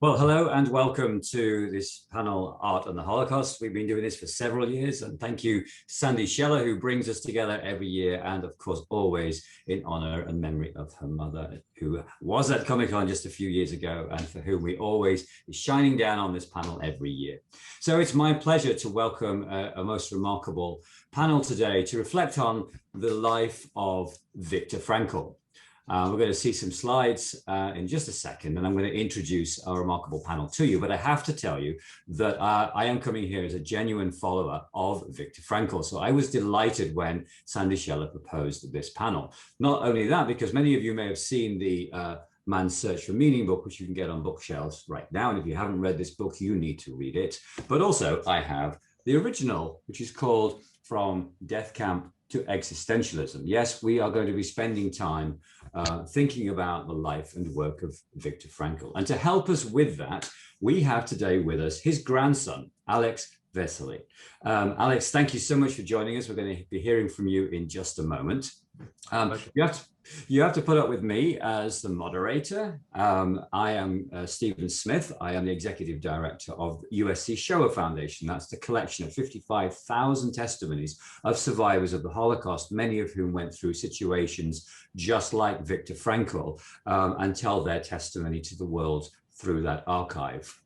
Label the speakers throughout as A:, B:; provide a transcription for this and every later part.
A: Well, hello and welcome to this panel, Art and the Holocaust. We've been doing this for several years, and thank you, Sandy Scheller, who brings us together every year, and of course, always in honor and memory of her mother, who was at Comic-Con just a few years ago, and for whom we always is shining down on this panel every year. So it's my pleasure to welcome a most remarkable panel today to reflect on the life of Viktor Frankl. We're going to see some slides in just a second, and I'm going to introduce our remarkable panel to you. But I have to tell you that I am coming here as a genuine follower of Viktor Frankl. So I was delighted when Sandy Scheller proposed this panel. Not only that, because many of you may have seen the Man's Search for Meaning book, which you can get on bookshelves right now. And if you haven't read this book, you need to read it. But also I have the original, which is called From Death Camp to Existentialism. Yes, we are going to be spending time thinking about the life and work of Viktor Frankl. And to help us with that, we have today with us his grandson, Alex Vesely. Alex, thank you so much for joining us. We're going to be hearing from you in just a moment. You have to put up with me as the moderator. I am Stephen Smith. I am the executive director of USC Shoah Foundation. That's the collection of 55,000 testimonies of survivors of the Holocaust, many of whom went through situations just like Viktor Frankl, and tell their testimony to the world through that archive.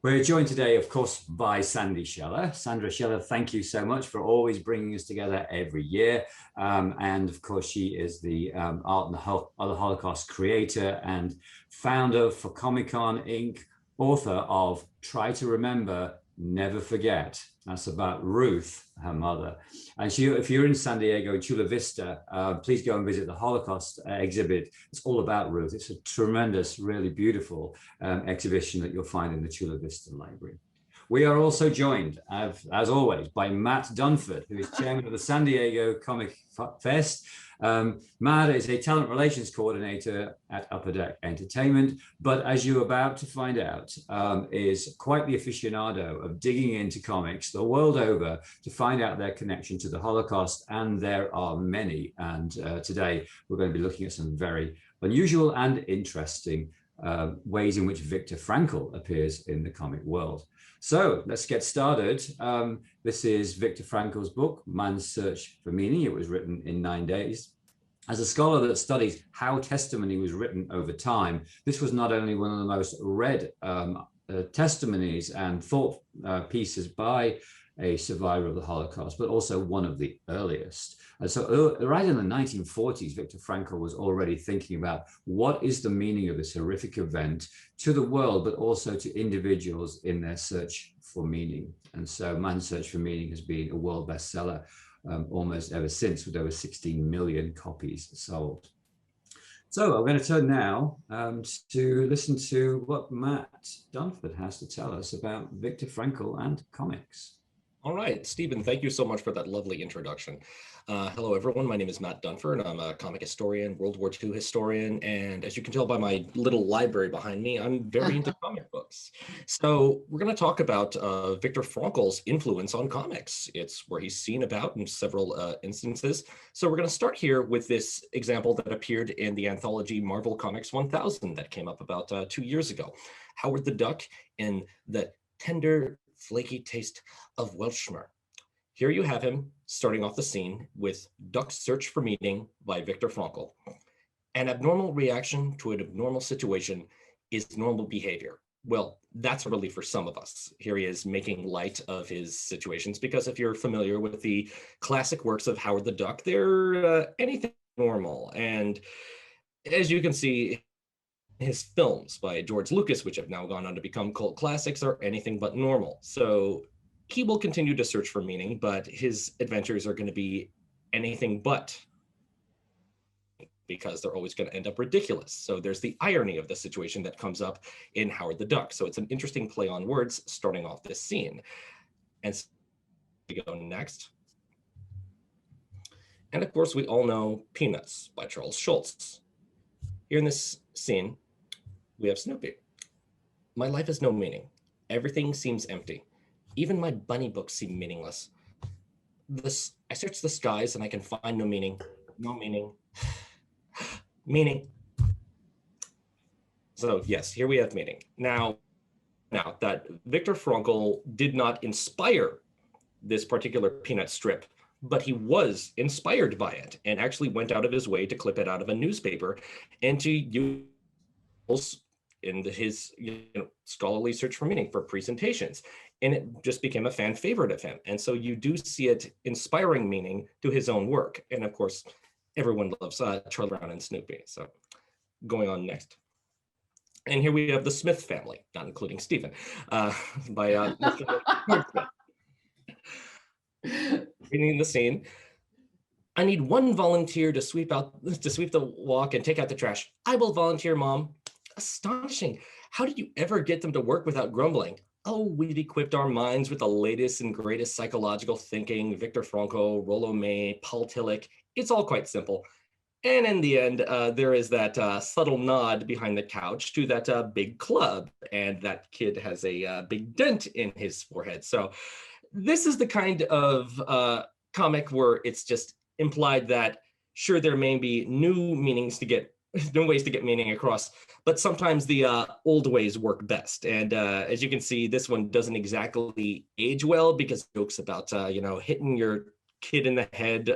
A: We're joined today, of course, by Sandy Scheller. Sandra Scheller, thank you so much for always bringing us together every year. And of course, she is the Art and the Holocaust creator and founder for Comic-Con Inc., author of Try to Remember, Never Forget. That's about Ruth, her mother. And if you're in San Diego, Chula Vista, please go and visit the Holocaust exhibit. It's all about Ruth. It's a tremendous, really beautiful exhibition that you'll find in the Chula Vista Library. We are also joined, as always, by Matt Dunford, who is chairman of the San Diego Comic Fest. Matt is a talent relations coordinator at Upper Deck Entertainment, but as you're about to find out, is quite the aficionado of digging into comics the world over to find out their connection to the Holocaust, and there are many. And today we're going to be looking at some very unusual and interesting ways in which Viktor Frankl appears in the comic world. So let's get started. This is Viktor Frankl's book, Man's Search for Meaning. It was written in 9 days. As a scholar that studies how testimony was written over time, this was not only one of the most read testimonies and thought pieces by a survivor of the Holocaust, but also one of the earliest. And so right in the 1940s, Viktor Frankl was already thinking about what is the meaning of this horrific event to the world, but also to individuals in their search for meaning. And so Man's Search for Meaning has been a world bestseller almost ever since, with over 16 million copies sold. So I'm going to turn now to listen to what Matt Dunford has to tell us about Viktor Frankl and comics.
B: All right, Stephen, thank you so much for that lovely introduction. Hello, everyone. My name is Matt Dunford. I'm a comic historian, World War II historian, and as you can tell by my little library behind me, I'm very into comic books. So we're going to talk about Viktor Frankl's influence on comics. It's where he's seen about in several instances. So we're going to start here with this example that appeared in the anthology Marvel Comics 1000 that came up about 2 years ago. Howard the Duck in the tender, flaky taste of Welschmer. Here you have him starting off the scene with Duck's Search for Meaning by Viktor Frankl. An abnormal reaction to an abnormal situation is normal behavior. Well, that's really for some of us. Here he is making light of his situations, because if you're familiar with the classic works of Howard the Duck, they're anything normal. And as you can see, his films by George Lucas, which have now gone on to become cult classics, are anything but normal. So he will continue to search for meaning, but his adventures are going to be anything but, because they're always going to end up ridiculous. So there's the irony of the situation that comes up in Howard the Duck. So it's an interesting play on words starting off this scene. And so we go next. And of course, we all know Peanuts by Charles Schulz. Here in this scene, we have Snoopy. My life has no meaning. Everything seems empty. Even my bunny books seem meaningless. I search the skies and I can find no meaning. No meaning. Meaning. So yes, here we have meaning. Now that Viktor Frankl did not inspire this particular peanut strip, but he was inspired by it and actually went out of his way to clip it out of a newspaper and to use in his scholarly search for meaning for presentations. And it just became a fan favorite of him. And so you do see it inspiring meaning to his own work. And of course, everyone loves Charlie Brown and Snoopy. So going on next. And here we have the Smith family, not including Stephen, by reading the scene. I need one volunteer to sweep the walk and take out the trash. I will volunteer, Mom. Astonishing. How did you ever get them to work without grumbling? Oh, we've equipped our minds with the latest and greatest psychological thinking, Viktor Frankl, Rollo May, Paul Tillich. It's all quite simple. And in the end, there is that subtle nod behind the couch to that big club, and that kid has a big dent in his forehead. So this is the kind of comic where it's just implied that, sure, there may be new ways to get meaning across, but sometimes the old ways work best. And as you can see, this one doesn't exactly age well because jokes about hitting your kid in the head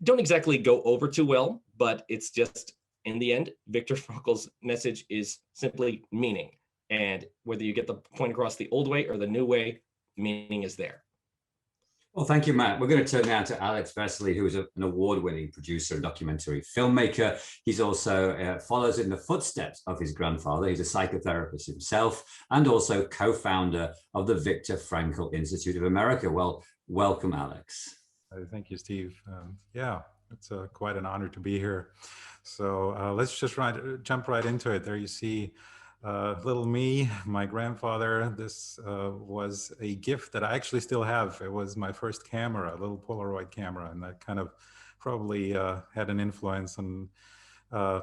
B: don't exactly go over too well, but it's just, in the end, Viktor Frankl's message is simply meaning. And whether you get the point across the old way or the new way, meaning is there.
A: Well, thank you, Matt. We're going to turn now to Alex Vesely, who is an award-winning producer and documentary filmmaker. He's also follows in the footsteps of his grandfather. He's a psychotherapist himself and also co-founder of the Viktor Frankl Institute of America. Well, welcome, Alex.
C: Thank you, Steve. Yeah, it's quite an honor to be here. So let's just jump right into it. There you see little me, my grandfather. This was a gift that I actually still have. It was my first camera, a little Polaroid camera, and that kind of probably had an influence on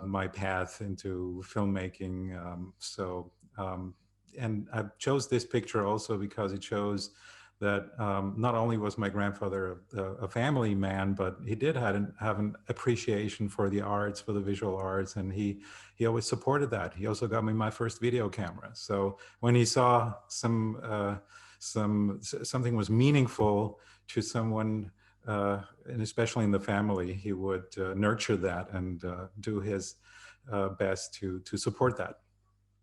C: my path into filmmaking. And I chose this picture also because it shows that not only was my grandfather a family man, but he did have an appreciation for the arts, for the visual arts, and he always supported that. He also got me my first video camera. So when he saw something was meaningful to someone, and especially in the family, he would nurture that and do his best to support that.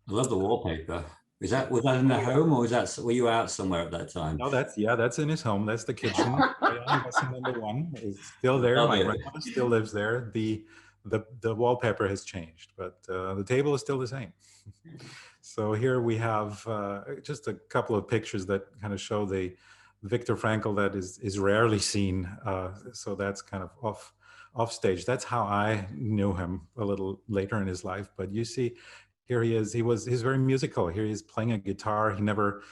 A: I love the wallpaper. Was that in the home, or were you out somewhere at that time?
C: No, that's in his home. That's the kitchen. Lesson number one is still there. My grandma still lives there. The wallpaper has changed, but the table is still the same. So here we have just a couple of pictures that kind of show the Viktor Frankl that is rarely seen. So that's kind of off stage. That's how I knew him a little later in his life. But you see, here he is. He's very musical. Here he is playing a guitar. He never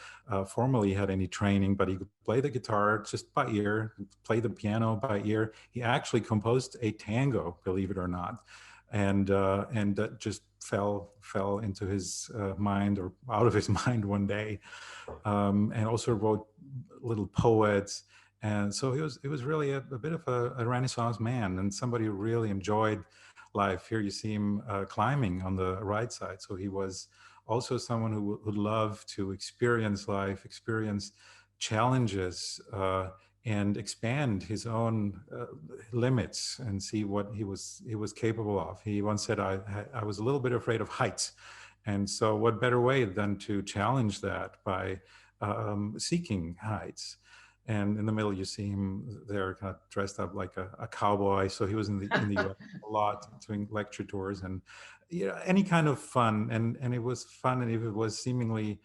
C: formally had any training, but he could play the guitar just by ear, play the piano by ear. He actually composed a tango, believe it or not, and that just fell into his mind, or out of his mind one day, and also wrote little poets. And so he was really a bit of a Renaissance man, and somebody who really enjoyed life. Here you see him climbing on the right side. So he was also someone who loved to experience life, experience challenges, and expand his own limits and see what he was capable of. He once said, I was a little bit afraid of heights. And so what better way than to challenge that by seeking heights? And in the middle, you see him there, kind of dressed up like a cowboy. So he was in the US a lot, doing lecture tours and any kind of fun. And it was fun. And if it was seemingly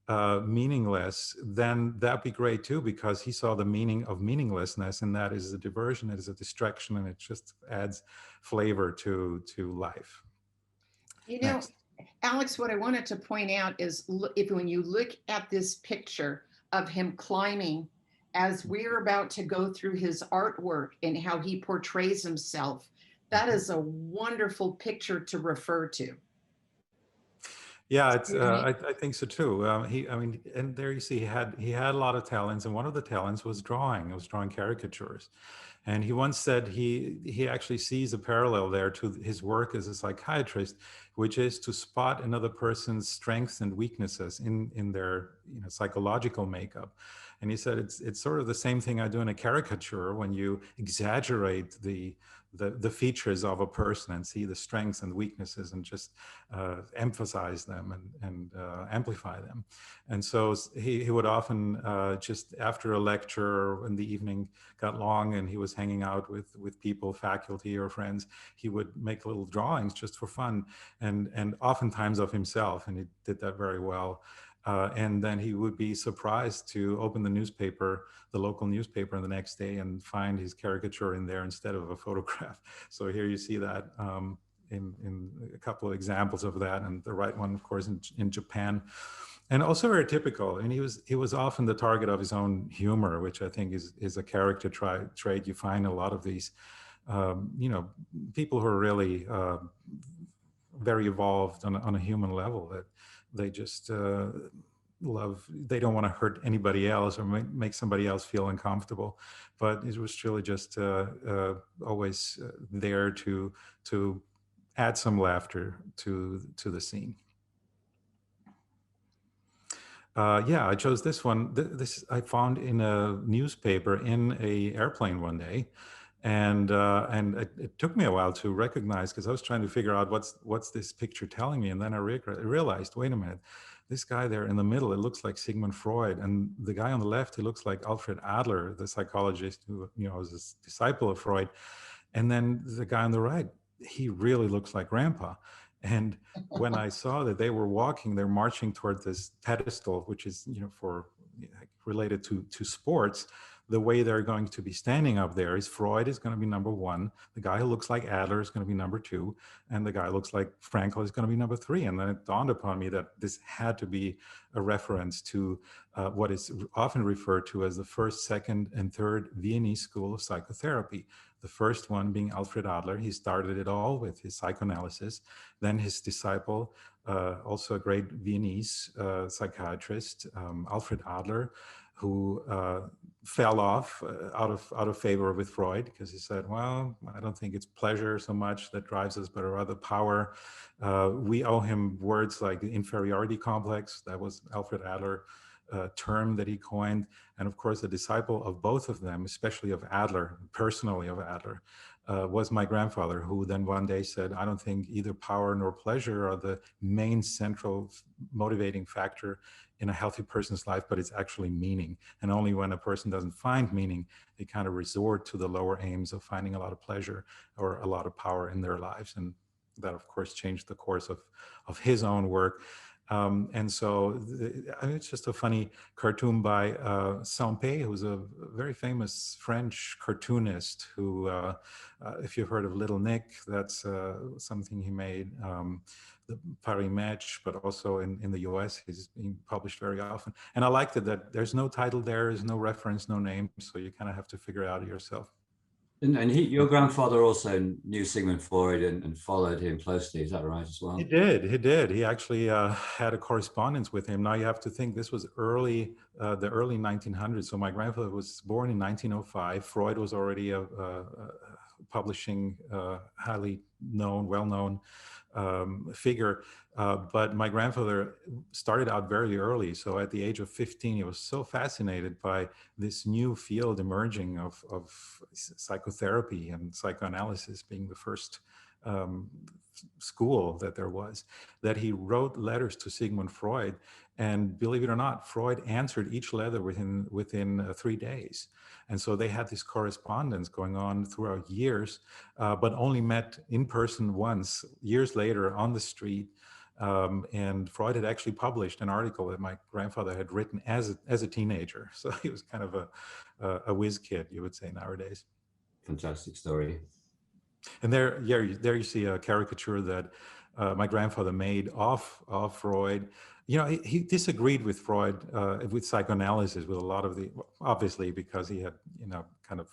C: meaningless, then that'd be great too, because he saw the meaning of meaninglessness, and that is a diversion, it is a distraction, and it just adds flavor to life.
D: Next. Alex, what I wanted to point out is, when you look at this picture of him climbing, as we're about to go through his artwork and how he portrays himself, that is a wonderful picture to refer to.
C: Yeah, it's. I think so too. I mean, and there you see, he had a lot of talents, and one of the talents was drawing. It was drawing caricatures, and he once said he actually sees a parallel there to his work as a psychiatrist, which is to spot another person's strengths and weaknesses in their psychological makeup. And he said it's sort of the same thing I do in a caricature when you exaggerate the features of a person and see the strengths and weaknesses and just emphasize them and amplify them. And so he would often just after a lecture when the evening got long and he was hanging out with people, faculty or friends, he would make little drawings just for fun and oftentimes of himself, and he did that very well. And then he would be surprised to open the newspaper, the local newspaper, the next day and find his caricature in there instead of a photograph. So here you see that in a couple of examples of that, and the right one, of course, in Japan. And also very typical. And he was often the target of his own humor, which I think is a character trait. You find a lot of these, people who are really very evolved on a human level, that they just love, they don't want to hurt anybody else or make somebody else feel uncomfortable. But it was really just always there to add some laughter to the scene. Yeah, I chose this one. This I found in a newspaper in a airplane one day, and it took me a while to recognize, because I was trying to figure out what's this picture telling me, and then I realized, wait a minute, this guy there in the middle, it looks like Sigmund Freud, and the guy on the left, he looks like Alfred Adler, the psychologist who was a disciple of Freud, and then the guy on the right, he really looks like Grandpa. And when I saw that they were walking, they're marching toward this pedestal, which is, for related to sports, the way they're going to be standing up there is Freud is going to be number one. The guy who looks like Adler is going to be number two. And the guy who looks like Frankl is going to be number three. And then it dawned upon me that this had to be a reference to what is often referred to as the first, second, and third Viennese school of psychotherapy. The first one being Alfred Adler. He started it all with his psychoanalysis. Then his disciple, also a great Viennese psychiatrist, Alfred Adler, who fell off out of favor with Freud, because he said, well, I don't think it's pleasure so much that drives us, but rather power. We owe him words like the inferiority complex. That was Alfred Adler term that he coined. And of course, a disciple of both of them, especially of Adler, personally of Adler, was my grandfather, who then one day said, I don't think either power nor pleasure are the main central motivating factor in a healthy person's life, but it's actually meaning. And only when a person doesn't find meaning, they kind of resort to the lower aims of finding a lot of pleasure or a lot of power in their lives. And that, of course, changed the course of his own work. And so it's just a funny cartoon by Sampé, who's a very famous French cartoonist who, if you've heard of Little Nick, that's something he made, the Paris Match, but also in the US, he's being published very often. And I liked it that there's no title there, there's no reference, no name, so you kind of have to figure it out yourself.
A: And your grandfather also knew Sigmund Freud and followed him closely. Is that right as well?
C: He did. He actually had a correspondence with him. Now you have to think this was the early 1900s. So my grandfather was born in 1905. Freud was already a publishing, highly known, well-known figure. But my grandfather started out very early. So at the age of 15, he was so fascinated by this new field emerging of psychotherapy and psychoanalysis being the first school that there was, that he wrote letters to Sigmund Freud. And believe it or not, Freud answered each letter within 3 days. And so they had this correspondence going on throughout years, but only met in person once, years later on the street. And Freud had actually published an article that my grandfather had written as a teenager. So he was kind of a whiz kid, you would say nowadays.
A: Fantastic story.
C: And there you see a caricature that my grandfather made of Freud. He disagreed with Freud, with psychoanalysis, with a lot of obviously because he had, kind of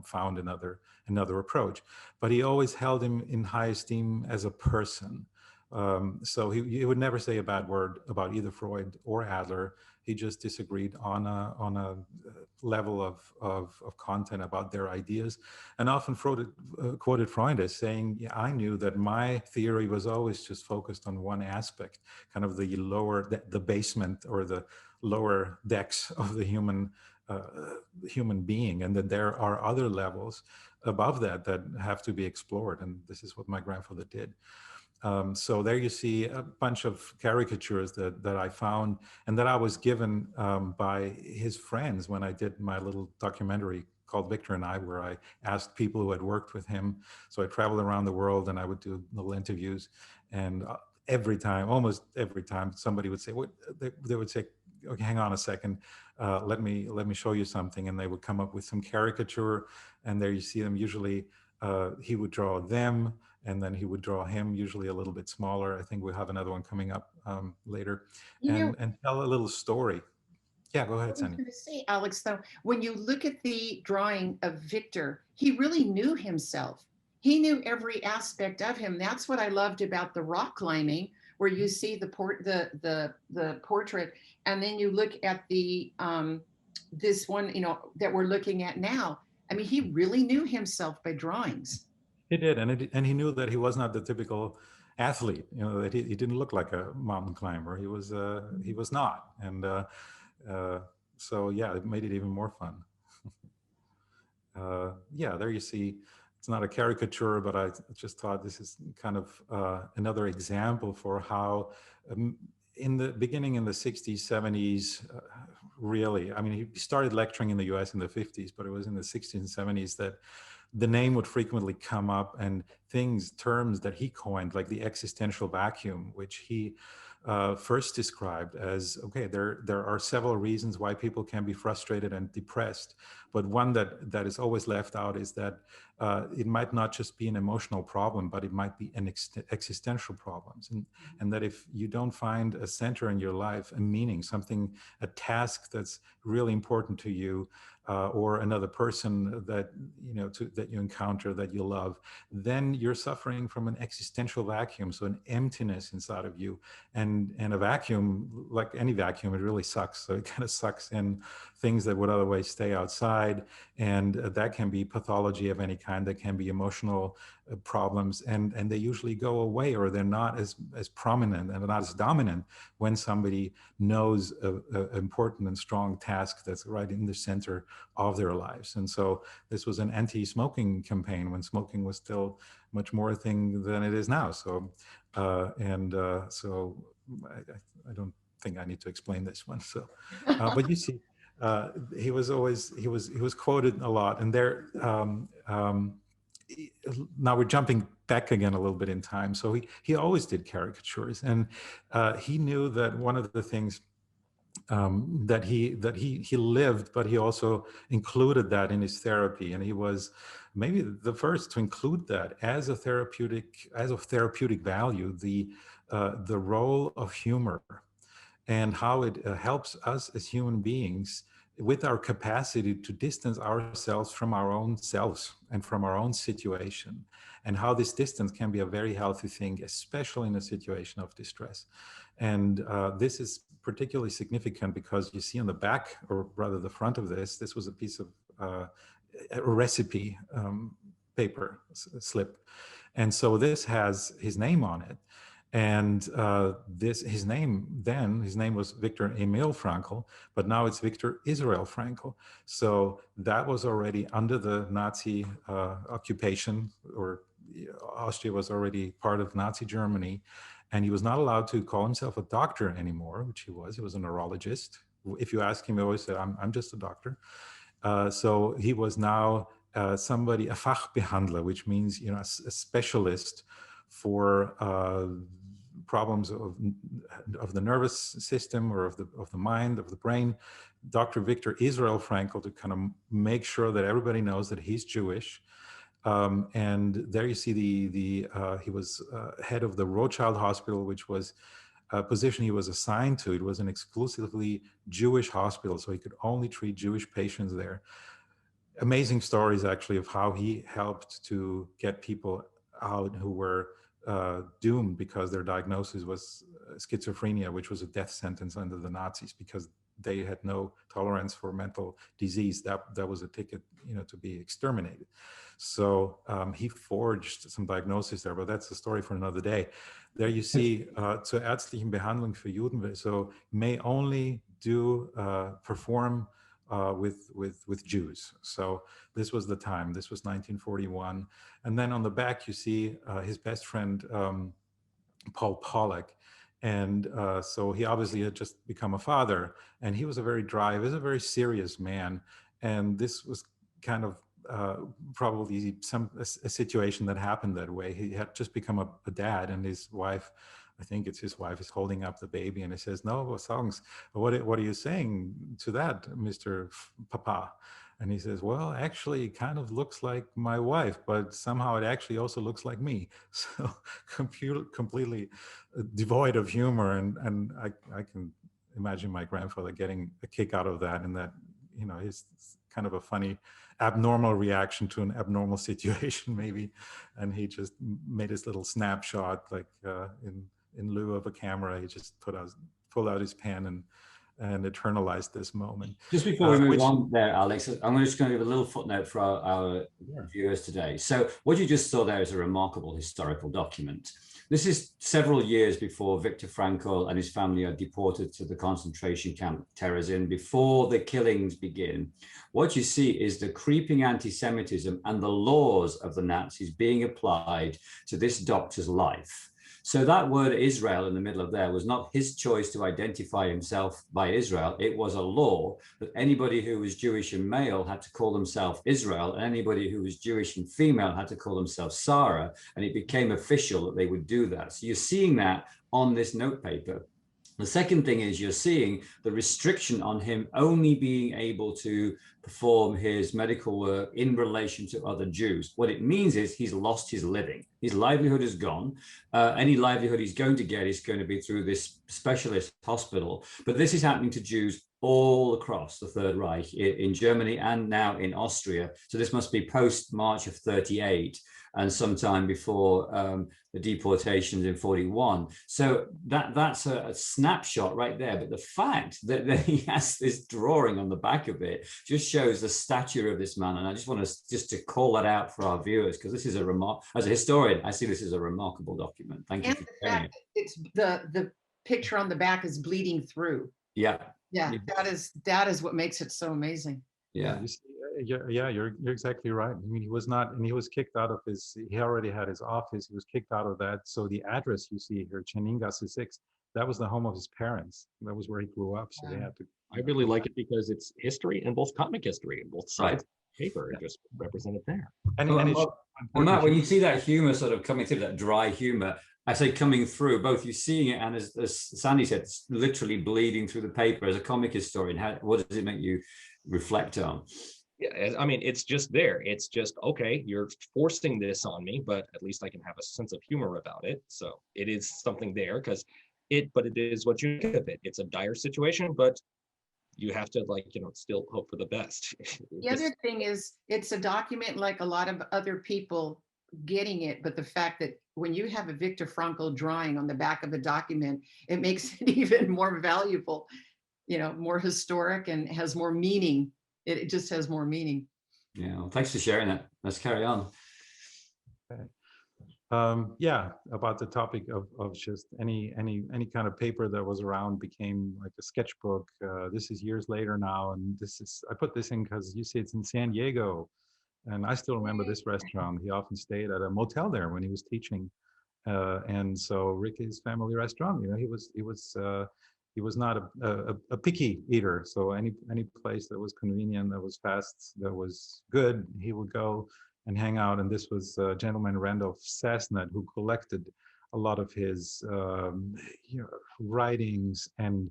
C: found another approach. But he always held him in high esteem as a person. So he would never say a bad word about either Freud or Adler. He just disagreed on a level of content about their ideas. And often Freud quoted Freud as saying, yeah, I knew that my theory was always just focused on one aspect, kind of the lower, the basement or the lower decks of the human being, and that there are other levels above that that have to be explored. And this is what my grandfather did. So there you see a bunch of caricatures that I found and that I was given by his friends when I did my little documentary called Viktor and I, where I asked people who had worked with him. So I traveled around the world and I would do little interviews. And every time, almost every time, somebody would say, "What?" They would say, "Okay, hang on a second, let me show you something." And they would come up with some caricature, and there you see them. Usually, he would draw them, and then he would draw him, usually a little bit smaller. I think we'll have another one coming up later, and tell a little story. Yeah, go ahead,
D: I was
C: Sandy.
D: going to say, Alex, though, when you look at the drawing of Viktor, he really knew himself. He knew every aspect of him. That's what I loved about the rock climbing, where you see the portrait, and then you look at the this one, that we're looking at now. I mean, he really knew himself by drawings.
C: He did, and he knew that he was not the typical athlete. That he didn't look like a mountain climber. He was not, and so yeah, it made it even more fun. Yeah, there you see. It's not a caricature, but I just thought this is kind of another example for how, in the beginning in the 60s, 70s, really, I mean, he started lecturing in the US in the 50s, but it was in the 60s and 70s that the name would frequently come up, and terms that he coined, like the existential vacuum, which he first described as, okay, there are several reasons why people can be frustrated and depressed, but one that is always left out is that it might not just be an emotional problem, but it might be an existential problems, and that if you don't find a center in your life, a meaning, something, a task that's really important to you, or another person that that you encounter that you love, then you're suffering from an existential vacuum, so an emptiness inside of you. And a vacuum, like any vacuum, it really sucks. So it kind of sucks in things that would otherwise stay outside, and that can be pathology of any kind. That can be emotional problems, and they usually go away, or they're not as prominent and not as dominant when somebody knows an important and strong task that's right in the center of their lives. And so this was an anti-smoking campaign when smoking was still much more a thing than it is now. So so I don't think I need to explain this one. So, but you see, he was quoted a lot, and there. Now we're jumping back again a little bit in time. So he always did caricatures, and he knew that one of the things that he lived, but he also included that in his therapy, and he was maybe the first to include that as of therapeutic value, the role of humor and how it helps us as human beings with our capacity to distance ourselves from our own selves and from our own situation, and how this distance can be a very healthy thing, especially in a situation of distress. And this is particularly significant because you see on the back, or rather the front of this was a piece of a recipe paper slip. And so this has his name on it. And his name was Viktor Emil Frankl, but now it's Viktor Israel Frankl. So that was already under the Nazi occupation, or Austria was already part of Nazi Germany. And he was not allowed to call himself a doctor anymore, which he was. He was a neurologist. If you ask him, he always said, I'm just a doctor. So he was now a Fachbehandler, which means a specialist for problems of the nervous system, or of the mind, of the brain. Dr. Viktor Israel Frankl, to kind of make sure that everybody knows that he's Jewish. And there you see he was head of the Rothschild Hospital, which was a position he was assigned to. It was an exclusively Jewish hospital, so he could only treat Jewish patients there. Amazing stories, actually, of how he helped to get people out who were doomed because their diagnosis was schizophrenia, which was a death sentence under the Nazis because they had no tolerance for mental disease. That was a ticket, to be exterminated. So he forged some diagnoses there, but that's a story for another day. There you see, zur ärztlichen Behandlung für Juden, so may only perform with Jews. So this was the time. This was 1941. And then on the back, you see his best friend, Paul Pollack. And so he obviously had just become a father, and he was a very dry, he was a very serious man. And this was kind of probably a situation that happened that way. He had just become a dad, and his wife, I think it's his wife, is holding up the baby, and he says, "No, songs. What are you saying to that, Mr. Papa?" And he says, "Well, actually, it kind of looks like my wife, but somehow it actually also looks like me." So completely devoid of humor, and I can imagine my grandfather getting a kick out of that, and that his kind of a funny, abnormal reaction to an abnormal situation, maybe, and he just made his little snapshot, like in lieu of a camera, he just pulled out his pen and eternalized this moment.
A: Just before we move on there, Alex, I'm just going to give a little footnote for our viewers today. So what you just saw there is a remarkable historical document. This is several years before Viktor Frankl and his family are deported to the concentration camp Terezin, before the killings begin. What you see is the creeping anti-Semitism and the laws of the Nazis being applied to this doctor's life. So that word Israel in the middle of there was not his choice to identify himself by Israel. It was a law that anybody who was Jewish and male had to call themselves Israel, and anybody who was Jewish and female had to call themselves Sarah, and it became official that they would do that. So you're seeing that on this notepaper. The second thing is you're seeing the restriction on him only being able to perform his medical work in relation to other Jews. What it means is he's lost his living. His livelihood is gone. Any livelihood he's going to get is going to be through this specialist hospital. But this is happening to Jews all across the Third Reich, in Germany and now in Austria. So this must be post-March of 38 and sometime before the deportations in 41. So that's a snapshot right there. But the fact that he has this drawing on the back of it just shows the stature of this man. And I just want to call that out for our viewers, because this is as a historian, I see this as a remarkable document. Thank you for sharing it.
D: It's the picture on the back is bleeding through.
A: Yeah.
D: That is what makes it so amazing.
A: Yeah.
C: You're exactly right. I mean, he was kicked out of he already had his office. He was kicked out of that. So the address you see here, Cheningasse 6, that was the home of his parents. That was where he grew up. So they had to.
B: I really like it because it's history, and both comic history, and both sides of the paper, and just represented there.
A: And Matt, when you see that humor sort of coming through, that dry humor, I say coming through, both you seeing it and as Sandy said, it's literally bleeding through the paper. As a comic historian, what does it make you reflect on?
B: Yeah, I mean, it's just there. It's just, okay, you're forcing this on me, but at least I can have a sense of humor about it. So it is something there, but it is what you think of it. It's a dire situation, but you have to still hope for the best.
D: The other thing is, it's a document like a lot of other people getting it, but the fact that when you have a Viktor Frankl drawing on the back of a document, it makes it even more valuable, more historic, and has more meaning. It just has more meaning.
A: Yeah, well, thanks for sharing that. Let's carry on.
C: Okay. About the topic of just any kind of paper that was around became like a sketchbook. This is years later now, and I put this in because you see it's in San Diego, and I still remember this restaurant. He often stayed at a motel there when he was teaching, and so Ricky's family restaurant. He was not a picky eater, so any place that was convenient, that was fast, that was good, he would go and hang out. And this was gentleman Randolph Sassnett, who collected a lot of his writings and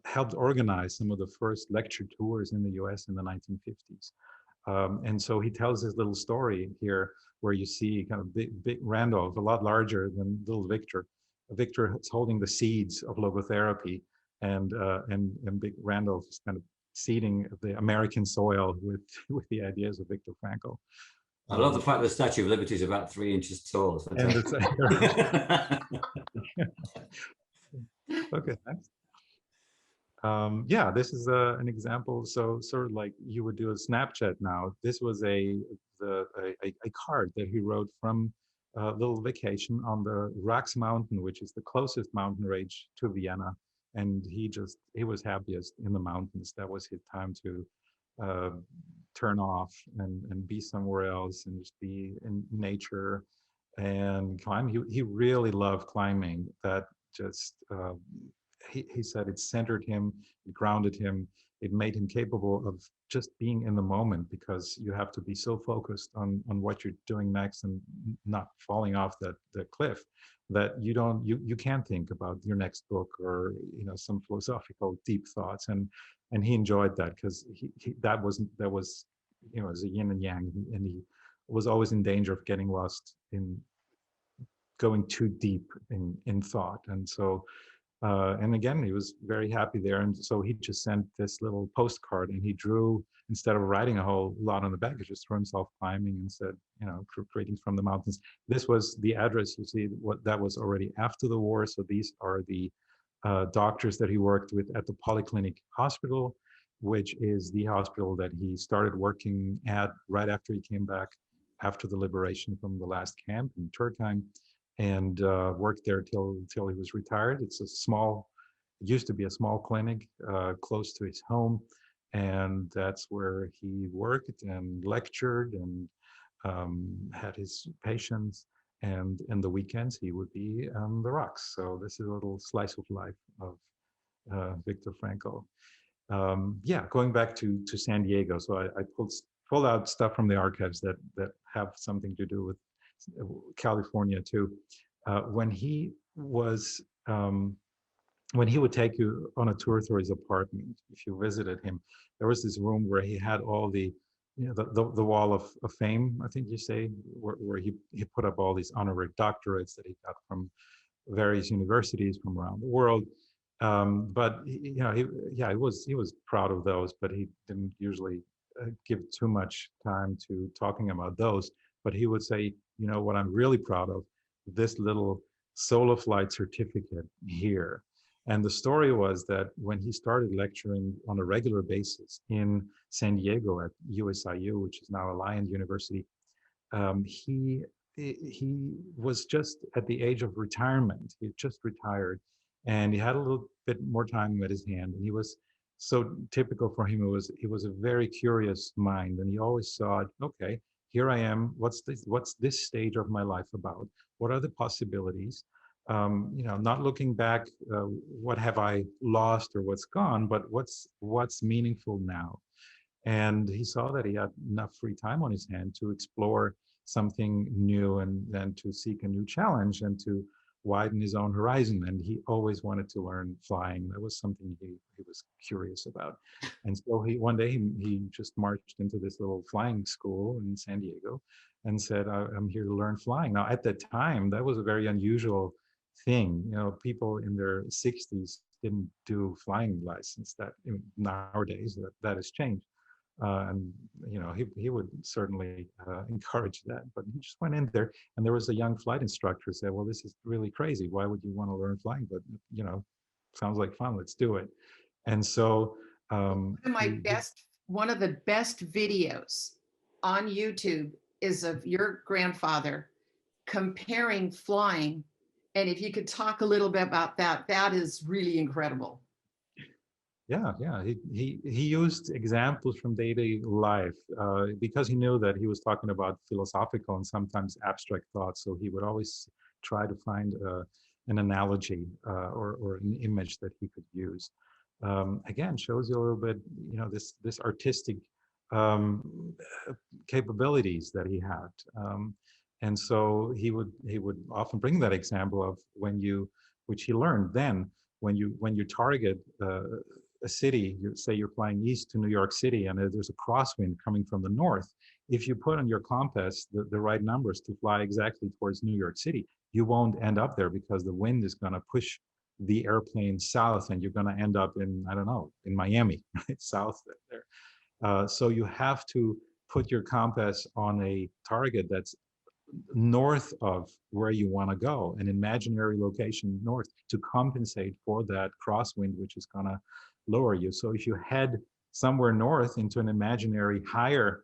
C: helped organize some of the first lecture tours in the US in the 1950s. And so he tells his little story here, where you see kind of big Randolph, a lot larger than little Victor. Victor is holding the seeds of logotherapy, and big Randolph is kind of seeding the American soil with the ideas of Viktor Frankl.
A: I love the fact that the Statue of Liberty is about 3 inches tall. It's
C: And
A: fantastic.
C: okay, thanks. Yeah, this is an example. So sort of like you would do a Snapchat now. This was a card that he wrote from a little vacation on the Rax Mountain, which is the closest mountain range to Vienna. And he was happiest in the mountains. That was his time to uh, turn off and be somewhere else and just be in nature and climb. He really loved climbing. That just he said it centered him, it grounded him, it made him capable of just being in the moment, because you have to be so focused on what you're doing next and not falling off the cliff, that you can't think about your next book or some philosophical deep thoughts. And he enjoyed that, because that was as a yin and yang, and he was always in danger of getting lost in going too deep in thought. And so and again, he was very happy there. And so he just sent this little postcard, and he drew, instead of writing a whole lot on the back, he just drew himself climbing and said, greetings from the mountains. This was the address. You see, what that was already after the war. So these are the doctors that he worked with at the Polyclinic Hospital, which is the hospital that he started working at right after he came back after the liberation from the last camp in Turkheim, and worked there till he was retired. It used to be a small clinic close to his home, and that's where he worked and lectured and had his patients. And in the weekends, he would be on the rocks. So this is a little slice of life of Viktor Frankl. Yeah, going back to San Diego. So I pulled out stuff from the archives that have something to do with California too. When he would take you on a tour through his apartment, if you visited him, there was this room where he had all the the wall of fame, I think you say, where he put up all these honorary doctorates that he got from various universities from around the world. But he was proud of those, but he didn't usually give too much time to talking about those. But he would say, what I'm really proud of, this little solo flight certificate here. And the story was that when he started lecturing on a regular basis in San Diego at USIU, which is now Alliant University, he was just at the age of retirement. He just retired, and he had a little bit more time at his hand. And he was so typical for him. He was a very curious mind, and he always thought, okay, here I am. What's this stage of my life about? What are the possibilities? Not looking back, what have I lost or what's gone, but what's meaningful now. And he saw that he had enough free time on his hand to explore something new, and then to seek a new challenge and to widen his own horizon. And he always wanted to learn flying. That was something he was curious about. And so one day he just marched into this little flying school in San Diego and said, I'm here to learn flying. Now, at that time, that was a very unusual thing. People in their 60s didn't do flying license. That nowadays that has changed. And he would certainly encourage that, but he just went in there, and there was a young flight instructor who said, well, this is really crazy, why would you want to learn flying? But sounds like fun, let's do it. And so
D: one of the best videos on YouTube is of your grandfather comparing flying, and if you could talk a little bit about that, that is really incredible.
C: Yeah. He used examples from daily life because he knew that he was talking about philosophical and sometimes abstract thoughts. So he would always try to find an analogy or an image that he could use. Again, shows you a little bit, this artistic capabilities that he had. And so he would often bring that example of which he learned then, when you target a city, say you're flying east to New York City, and there's a crosswind coming from the north. If you put on your compass the right numbers to fly exactly towards New York City, you won't end up there, because the wind is going to push the airplane south, and you're going to end up in, I don't know, in Miami, right, south there. So you have to put your compass on a target that's north of where you want to go, an imaginary location north, to compensate for that crosswind, which is going to lower you. So if you head somewhere north into an imaginary higher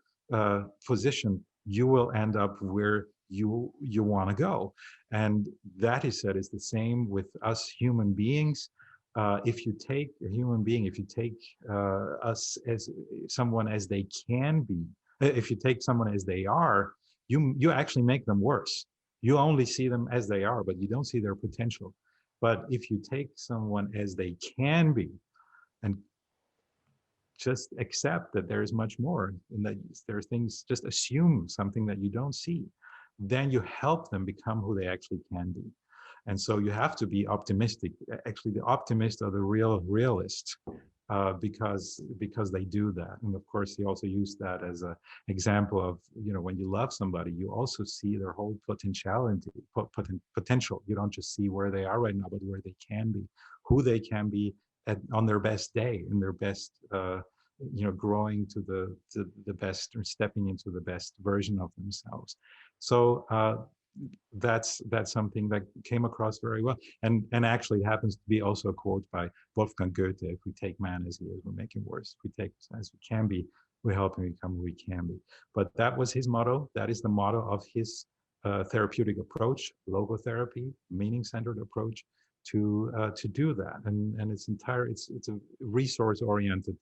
C: position, you will end up where you want to go. And that, he said, is the same with us human beings. If you take a human being, if you take us as someone as they can be, if you take someone as they are, you actually make them worse. You only see them as they are, but you don't see their potential. But if you take someone as they can be and just accept that there is much more and that there's things, just assume something that you don't see, then you help them become who they actually can be. And so you have to be optimistic. Actually, the optimists are the real realists, because they do that. And of course, he also used that as an example of, when you love somebody, you also see their whole potential. You don't just see where they are right now, but where they can be, who they can be on their best day, in their best, growing to the best, or stepping into the best version of themselves. So that's something that came across very well, and actually it happens to be also a quote by Wolfgang Goethe: if we take man as he is, we make him worse. If we take as we can be, we help him become who he can be. But that was his motto. That is the motto of his therapeutic approach, logotherapy, meaning-centered approach to do that. And it's a resource-oriented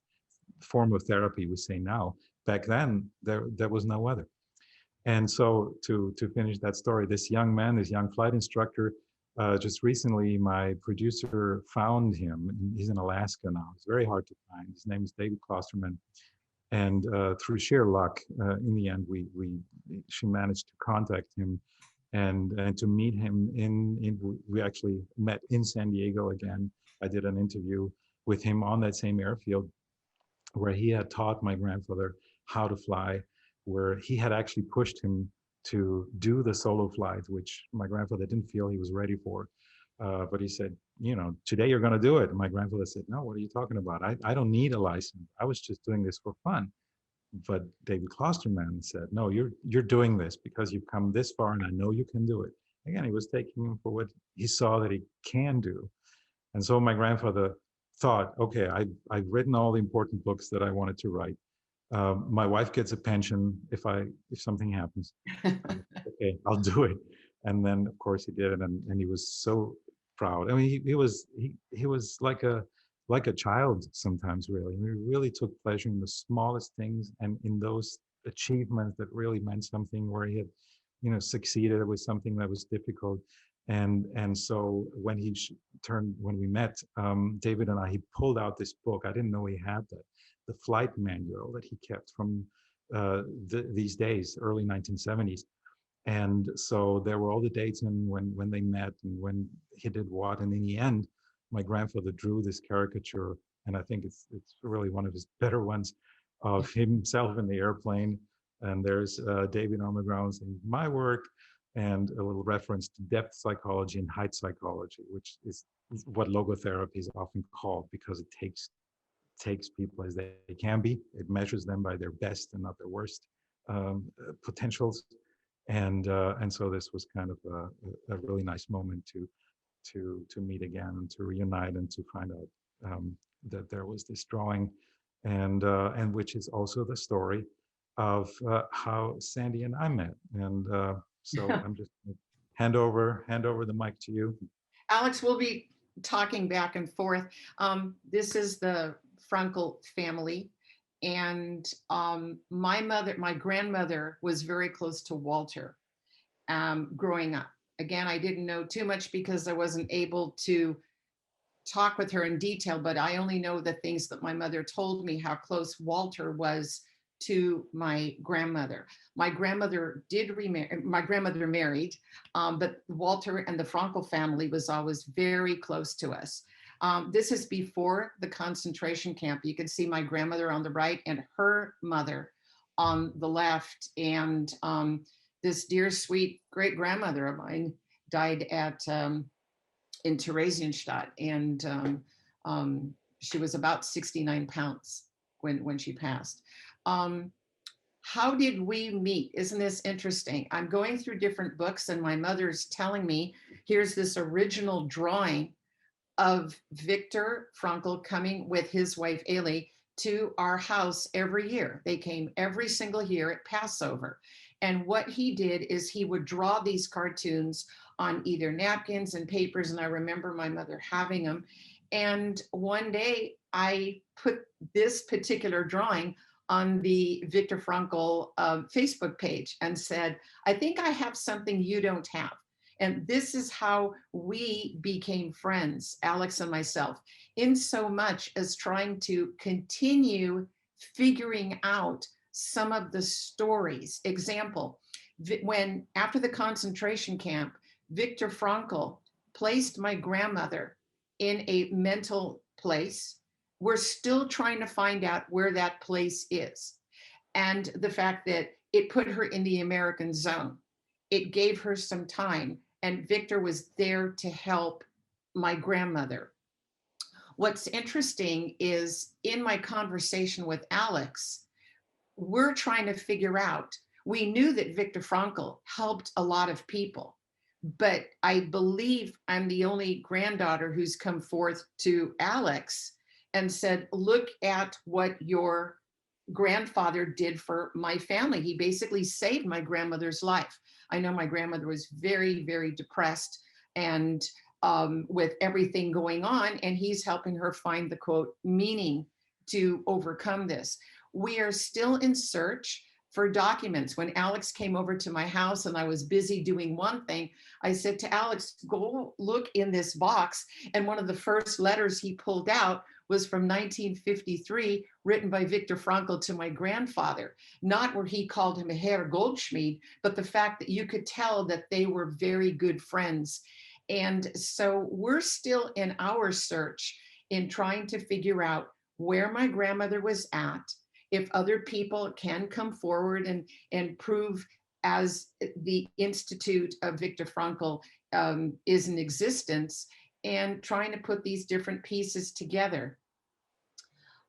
C: form of therapy, we say now. Back then, there was no other. And so to finish that story, this young man, this young flight instructor, just recently, my producer found him. He's in Alaska now. It's very hard to find. His name is David Klosterman. And through sheer luck, in the end, she managed to contact him and to meet him we actually met in San Diego again. I did an interview with him on that same airfield where he had taught my grandfather how to fly, where he had actually pushed him to do the solo flight, which my grandfather didn't feel he was ready for. But he said, today you're going to do it. And my grandfather said, no, what are you talking about? I don't need a license. I was just doing this for fun. But David Klosterman said, no, you're doing this because you've come this far and I know you can do it. Again, he was taking him for what he saw that he can do. And so my grandfather thought, okay, I've written all the important books that I wanted to write. My wife gets a pension if something happens. Okay, I'll do it. And then of course he did it, and he was so proud. I mean, he was like a child sometimes, really. He really took pleasure in the smallest things and in those achievements that really meant something, where he had, succeeded with something that was difficult. And so when we met, David and I, he pulled out this book. I didn't know he had that. The flight manual that he kept from these days, early 1970s. And so there were all the dates and when they met and when he did what. And in the end, my grandfather drew this caricature, and I think it's really one of his better ones, of himself in the airplane. And there's David on the ground saying, my work, and a little reference to depth psychology and height psychology, which is what logotherapy is often called, because it takes people as they can be. It measures them by their best and not their worst potentials. And so this was kind of a really nice moment to meet again and to reunite and to find out that there was this drawing, and which is also the story of how Sandy and I met. And so I'm just gonna hand over the mic to you.
D: Alex, we'll be talking back and forth. This is the Frankl family. And my grandmother was very close to Walter growing up. Again, I didn't know too much because I wasn't able to talk with her in detail, but I only know the things that my mother told me, how close Walter was to my grandmother. My grandmother married, but Walter and the Frankl family was always very close to us. This is before the concentration camp. You can see my grandmother on the right and her mother on the left. And this dear, sweet great grandmother of mine died in Theresienstadt, and she was about 69 pounds when she passed. how did we meet? Isn't this interesting? I'm going through different books and my mother's telling me, here's this original drawing of Viktor Frankl coming with his wife, Ailey, to our house every year. They came every single year at Passover. And what he did is he would draw these cartoons on either napkins and papers. And I remember my mother having them. And one day I put this particular drawing on the Viktor Frankl Facebook page and said, I think I have something you don't have. And this is how we became friends, Alex and myself, in so much as trying to continue figuring out some of the stories. Example, when after the concentration camp, Viktor Frankl placed my grandmother in a mental place. We're still trying to find out where that place is. And the fact that it put her in the American zone, it gave her some time. And Viktor was there to help my grandmother. What's interesting is in my conversation with Alex, we're trying to figure out, we knew that Viktor Frankl helped a lot of people, but I believe I'm the only granddaughter who's come forth to Alex and said, look at what your grandfather did for my family. He basically saved my grandmother's life. I know my grandmother was very, very depressed and with everything going on, and he's helping her find the quote meaning to overcome this. We are still in search for documents. When Alex came over to my house and I was busy doing one thing, I said to Alex, go look in this box. And one of the first letters he pulled out was from 1953, written by Viktor Frankl to my grandfather, not where he called him a Herr Goldschmied, but the fact that you could tell that they were very good friends. And so we're still in our search in trying to figure out where my grandmother was at, if other people can come forward and prove as the Institute of Viktor Frankl is in existence, and trying to put these different pieces together.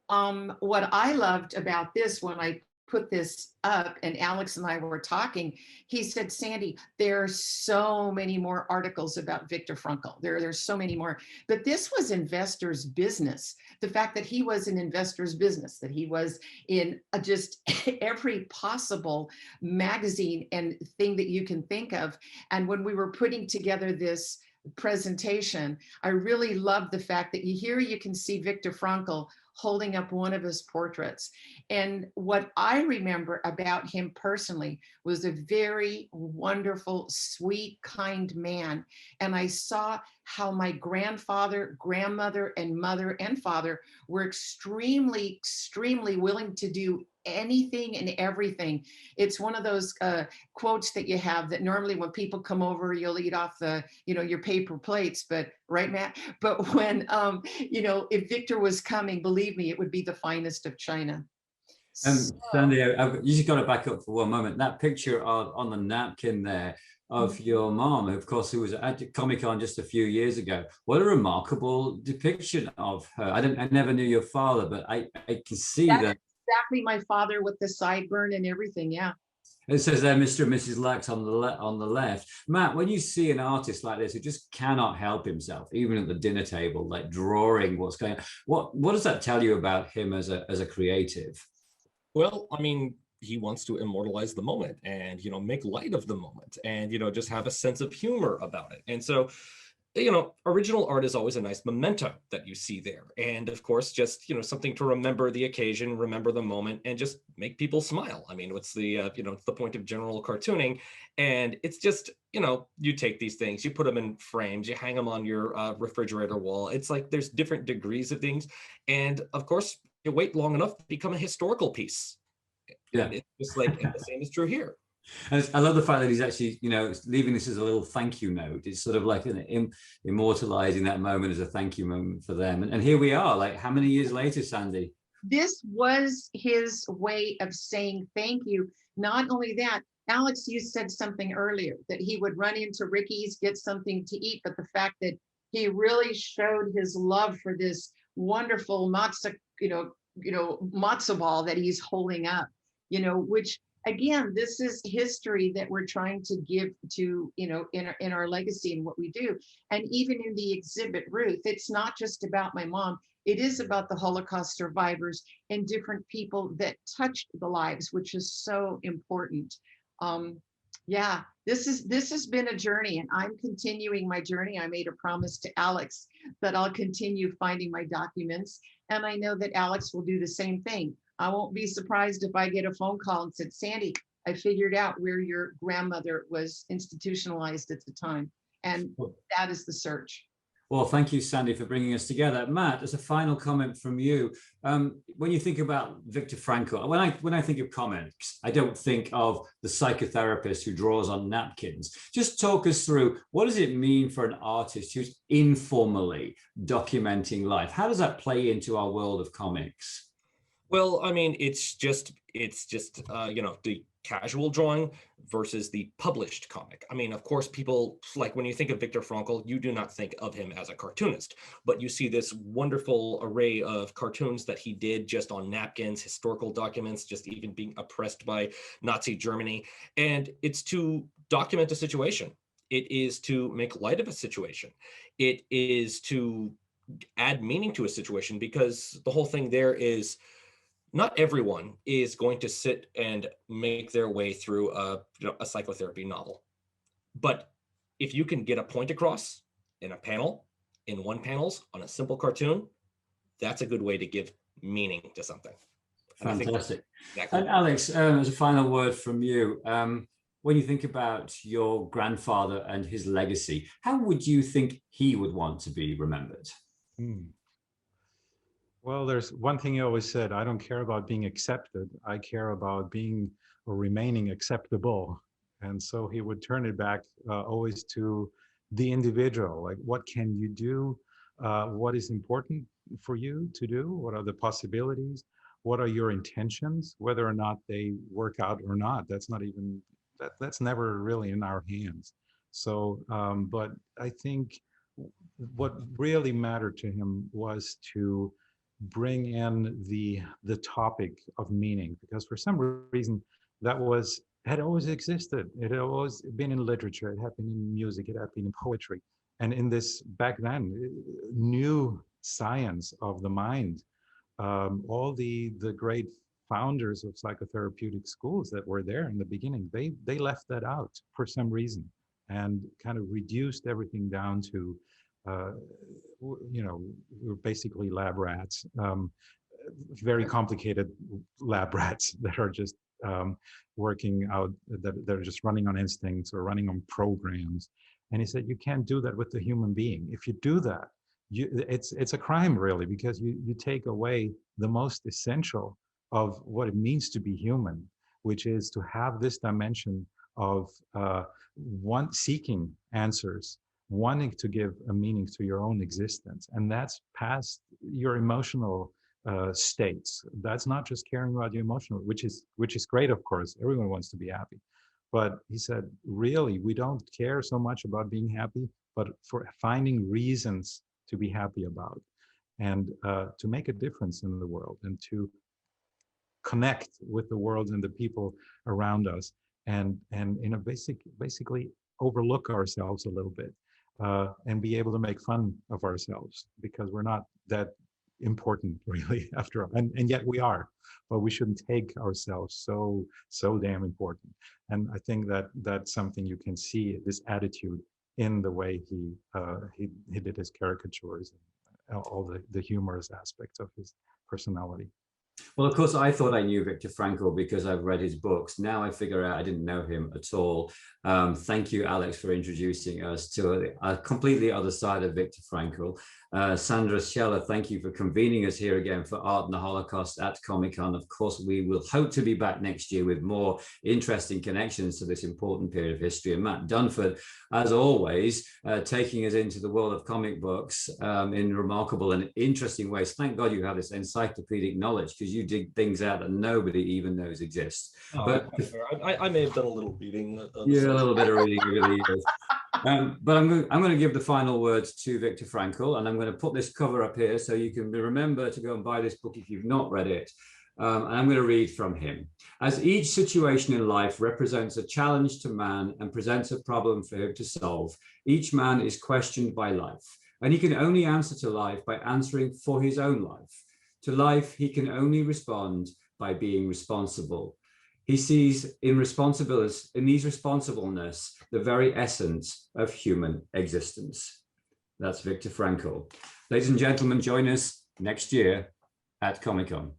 D: What I loved about this, when I put this up and Alex and I were talking, he said, Sandy, there are so many more articles about Viktor Frankl. There's so many more, but this was investors' business. The fact that he was in investors' business, that he was in just every possible magazine and thing that you can think of. And when we were putting together this presentation, I really loved the fact that you can see Viktor Frankl holding up one of his portraits. And what I remember about him personally was a very wonderful, sweet, kind man. And I saw how my grandfather, grandmother, and mother and father were extremely, extremely willing to do anything and everything. It's one of those quotes that you have that normally when people come over, you'll eat off the, your paper plates, but right, Matt? But when, if Viktor was coming, believe me, it would be the finest of china.
A: Sandy, you just got to back up for one moment. That picture on the napkin there of your mom, of course, who was at Comic-Con just a few years ago. What a remarkable depiction of her. I never knew your father, but I can see that.
D: Exactly my father with the sideburn and everything, yeah.
A: It says there, Mr. and Mrs. Lax on the left. Matt, when you see an artist like this who just cannot help himself, even at the dinner table, like drawing what's going on, what does that tell you about him as a creative?
B: Well, I mean, he wants to immortalize the moment and, make light of the moment and, just have a sense of humor about it. And so, original art is always a nice memento that you see there. And of course, just, something to remember the occasion, remember the moment, and just make people smile. I mean, what's the, it's the point of general cartooning. And it's just, you take these things, you put them in frames, you hang them on your refrigerator wall. It's like there's different degrees of things. And of course, you wait long enough to become a historical piece.
A: Yeah.
B: And it's just like, and the same is true here.
A: And I love the fact that he's actually, leaving this as a little thank you note. It's sort of like immortalizing that moment as a thank you moment for them. And here we are, like how many years later, Sandy?
D: This was his way of saying thank you. Not only that, Alex, you said something earlier that he would run into Ricky's, get something to eat, but the fact that he really showed his love for this wonderful matzo, matzo ball that he's holding up. which again, this is history that we're trying to give to, in our legacy and what we do. And even in the exhibit, Ruth, it's not just about my mom. It is about the Holocaust survivors and different people that touched the lives, which is so important. Yeah, this has been a journey, and I'm continuing my journey. I made a promise to Alex that I'll continue finding my documents, and I know that Alex will do the same thing. I won't be surprised if I get a phone call and said, Sandy, I figured out where your grandmother was institutionalized at the time, and that is the search.
A: Well, thank you, Sandy, for bringing us together. Matt, as a final comment from you, when you think about Viktor Frankl, when I think of comics, I don't think of the psychotherapist who draws on napkins. Just talk us through, what does it mean for an artist who's informally documenting life? How does that play into our world of comics?
B: Well, I mean, it's just the casual drawing versus the published comic. I mean, of course, people, like when you think of Viktor Frankl, you do not think of him as a cartoonist, but you see this wonderful array of cartoons that he did just on napkins, historical documents, just even being oppressed by Nazi Germany. And it's to document a situation. It is to make light of a situation. It is to add meaning to a situation, because the whole thing there is, not everyone is going to sit and make their way through a psychotherapy novel. But if you can get a point across in a panel, in one panels, on a simple cartoon, that's a good way to give meaning to something. And
A: fantastic.
B: Exactly.
A: And Alex, as a final word from you, when you think about your grandfather and his legacy, how would you think he would want to be remembered?
C: Well, there's one thing he always said: I don't care about being accepted. I care about being or remaining acceptable. And so he would turn it back always to the individual. Like, what can you do? What is important for you to do? What are the possibilities? What are your intentions? Whether or not they work out or not, that's not even, that's never really in our hands. So, but I think what really mattered to him was to bring in the topic of meaning, because for some reason that had always existed. It had always been in literature, it had been in music, it had been in poetry, and in this back then new science of the mind. All the great founders of psychotherapeutic schools that were there in the beginning, they left that out for some reason and kind of reduced everything down to we're basically lab rats, very complicated lab rats that are just working out, that are just running on instincts or running on programs. And he said, you can't do that with the human being. If you do that, it's a crime, really, because you take away the most essential of what it means to be human, which is to have this dimension of seeking answers, wanting to give a meaning to your own existence. And that's past your emotional states. That's not just caring about your emotional, which is great, of course. Everyone wants to be happy. But he said, really, we don't care so much about being happy, but for finding reasons to be happy about, and to make a difference in the world, and to connect with the world and the people around us, and in a basically overlook ourselves a little bit. And be able to make fun of ourselves, because we're not that important, really, after all. And yet we are, but we shouldn't take ourselves so damn important. And I think that's something you can see, this attitude, in the way he did his caricatures and all the humorous aspects of his personality.
A: Well, of course, I thought I knew Viktor Frankl because I've read his books. Now I figure out I didn't know him at all. Thank you, Alex, for introducing us to a completely other side of Viktor Frankl. Sandra Scheller, thank you for convening us here again for Art and the Holocaust at Comic-Con. Of course, we will hope to be back next year with more interesting connections to this important period of history. And Matt Dunford, as always, taking us into the world of comic books in remarkable and interesting ways. Thank God you have this encyclopedic knowledge, because you dig things out that nobody even knows exist.
B: Oh,
A: but
B: I may have done a little reading.
A: Yeah, a little bit of reading really is. But I'm going to give the final words to Viktor Frankl, and I'm going to put this cover up here so you can remember to go and buy this book if you've not read it. And I'm going to read from him. As each situation in life represents a challenge to man and presents a problem for him to solve, each man is questioned by life, and he can only answer to life by answering for his own life. To life, he can only respond by being responsible. He sees in these responsibleness, the very essence of human existence. That's Viktor Frankl. Ladies and gentlemen, join us next year at Comic-Con.